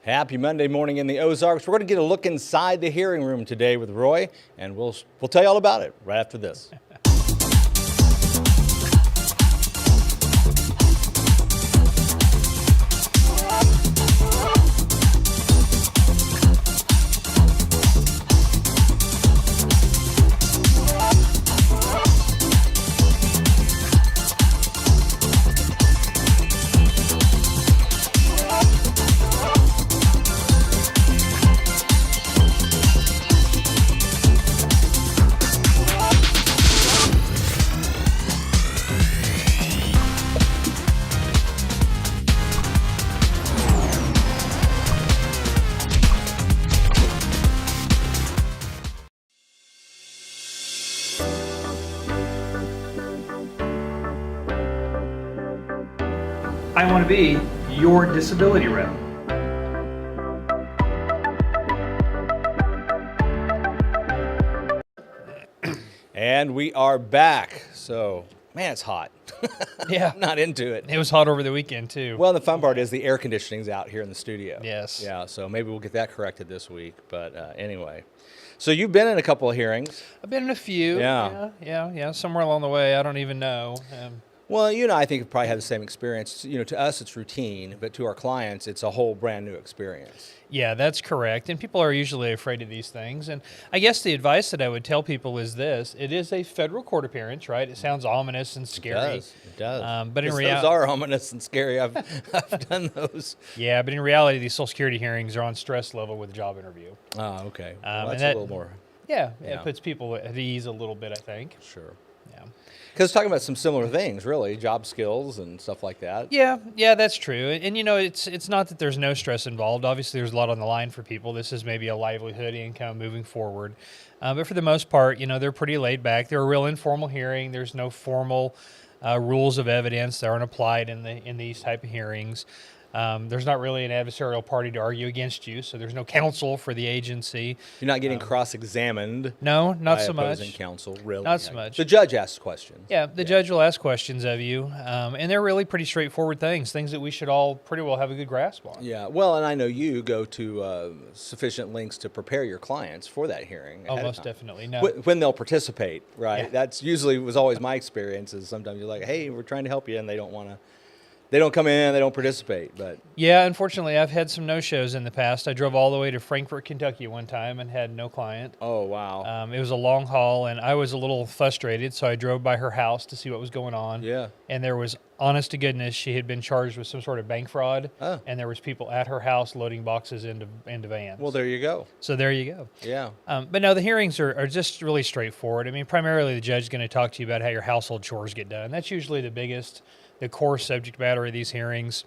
Happy Monday morning in the Ozarks. We're going to get a look inside the hearing room today with Roy, and we'll tell you all about it right after this. I want to be your disability rep. And we are back. So, man, it's hot. Yeah. I'm not into it. It was hot over the weekend too. Well, the fun part is the air conditioning's out here in the studio. Yes. Yeah, so maybe we'll get that corrected this week. But anyway. So you've been in a couple of hearings. I've been in a few. Yeah. Somewhere along the way, I don't even know. Well, you and I think we probably have the same experience. You know, to us it's routine, but to our clients it's a whole brand new experience. Yeah, that's correct. And people are usually afraid of these things. And I guess the advice that I would tell people is this. It is a federal court appearance, right? It sounds ominous and scary. It does. But in those reality, are ominous and scary. I've done those. Yeah, but in reality, these Social Security hearings are on stress level with a job interview. Oh, okay. And that's that- a little more. Yeah, it puts people at ease a little bit, I think. Sure. Yeah. Because talking about some similar things, really, job skills and stuff like that. Yeah, that's true. And you know, it's not that there's no stress involved. Obviously, there's a lot on the line for people. This is maybe a livelihood, income moving forward. But for the most part, you know, they're pretty laid back. They're a real informal hearing. There's no formal rules of evidence that aren't applied in these type of hearings. There's not really an adversarial party to argue against you, so there's no counsel for the agency. You're not getting cross-examined. No, not by so opposing much. counsel, really. Not so much. The judge asks questions. Yeah, the judge will ask questions of you, and they're really pretty straightforward things that we should all pretty well have a good grasp on. Yeah, well, and I know you go to sufficient lengths to prepare your clients for that hearing. Oh, ahead of most time. definitely. No. When they'll participate, right? Yeah. That's usually was always my experience. Is sometimes you're like, hey, we're trying to help you, and they don't want to. They don't come in, they don't participate, but... Yeah, unfortunately, I've had some no-shows in the past. I drove all the way to Frankfort, Kentucky one time and had no client. Oh, wow. It was a long haul, and I was a little frustrated, so I drove by her house to see what was going on. Yeah. And there was, honest to goodness, she had been charged with some sort of bank fraud, and there was people at her house loading boxes into vans. Well, there you go. So there you go. Yeah. But no, the hearings are just really straightforward. I mean, primarily the judge is going to talk to you about how your household chores get done. That's usually the core subject matter of these hearings.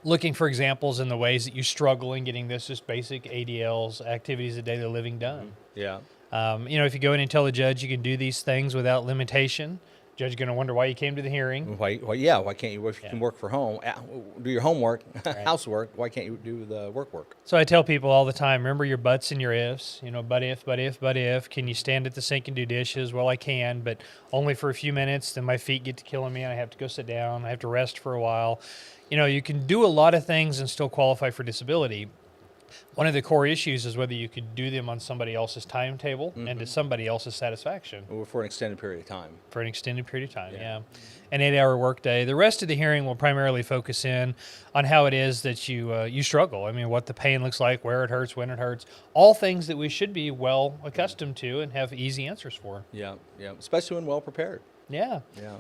Looking for examples in the ways that you struggle in getting this just basic ADLs, activities of daily living, done. Yeah. You know, if you go in and tell the judge you can do these things without limitation, the judge is going to wonder why you came to the hearing. Why can't you, if you can work from home, do your homework, housework, why can't you do the work? So I tell people all the time, remember your buts and your ifs. You know, but if. Can you stand at the sink and do dishes? Well, I can, but only for a few minutes. Then my feet get to killing me and I have to go sit down. I have to rest for a while. You know, you can do a lot of things and still qualify for disability. One of the core issues is whether you could do them on somebody else's timetable and to somebody else's satisfaction. Or for an extended period of time. For an extended period of time, yeah. An 8-hour workday. The rest of the hearing will primarily focus in on how it is that you struggle. I mean, what the pain looks like, where it hurts, when it hurts. All things that we should be well accustomed to and have easy answers for. Yeah. Especially when well prepared. Yeah.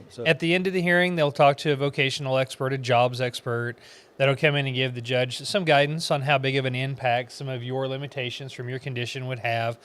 So At the end of the hearing, they'll talk to a vocational expert, a jobs expert, that'll come in and give the judge some guidance on how big of an impact some of your limitations from your condition would have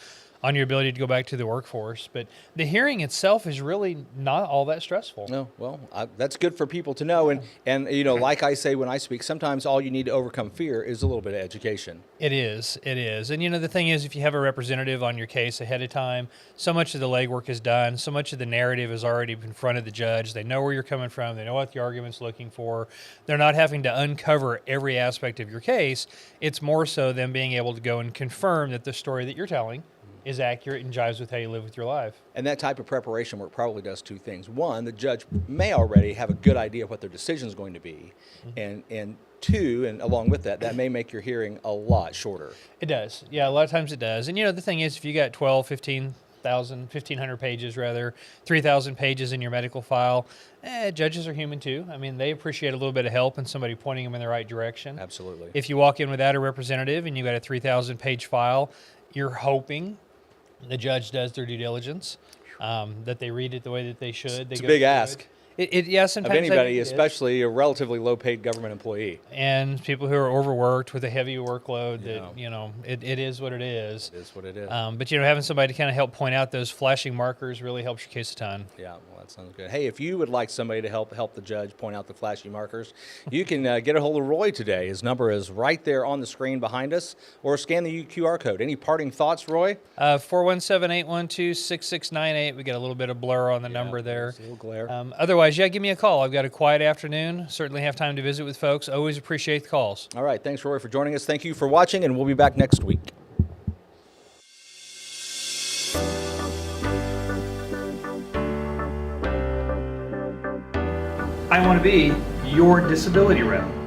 on your ability to go back to the workforce. But the hearing itself is really not all that stressful. No, well, that's good for people to know. And you know, like I say when I speak, sometimes all you need to overcome fear is a little bit of education. It is. And, you know, the thing is, if you have a representative on your case ahead of time, so much of the legwork is done. So much of the narrative is already in front of the judge. They know where you're coming from. They know what the argument's looking for. They're not having to uncover every aspect of your case. It's more so them being able to go and confirm that the story that you're telling is accurate and jives with how you live with your life. And that type of preparation work probably does two things. One, the judge may already have a good idea of what their decision is going to be. And two, and along with that, that may make your hearing a lot shorter. It does. Yeah, a lot of times it does. And, the thing is, if you got 12, 1,500 pages rather, 3,000 pages in your medical file, judges are human too. I mean, they appreciate a little bit of help and somebody pointing them in the right direction. Absolutely. If you walk in without a representative and you got a 3,000 page file, you're hoping the judge does their due diligence, that they read it the way that they should. It's a big ask. Yeah, sometimes of anybody, it is. especially a relatively low-paid government employee. And people who are overworked with a heavy workload, it is what it is. It is what it is. But, having somebody to kind of help point out those flashing markers really helps your case a ton. Yeah, well, that sounds good. Hey, if you would like somebody to help the judge point out the flashy markers, you can get a hold of Roy today. His number is right there on the screen behind us, or scan the QR code. Any parting thoughts, Roy? 417-812-6698. We got a little bit of blur on the number there. A little glare. Otherwise, give me a call. I've got a quiet afternoon. Certainly have time to visit with folks. Always appreciate the calls. All right. Thanks, Roy, for joining us. Thank you for watching, and we'll be back next week. I want to be your disability rep.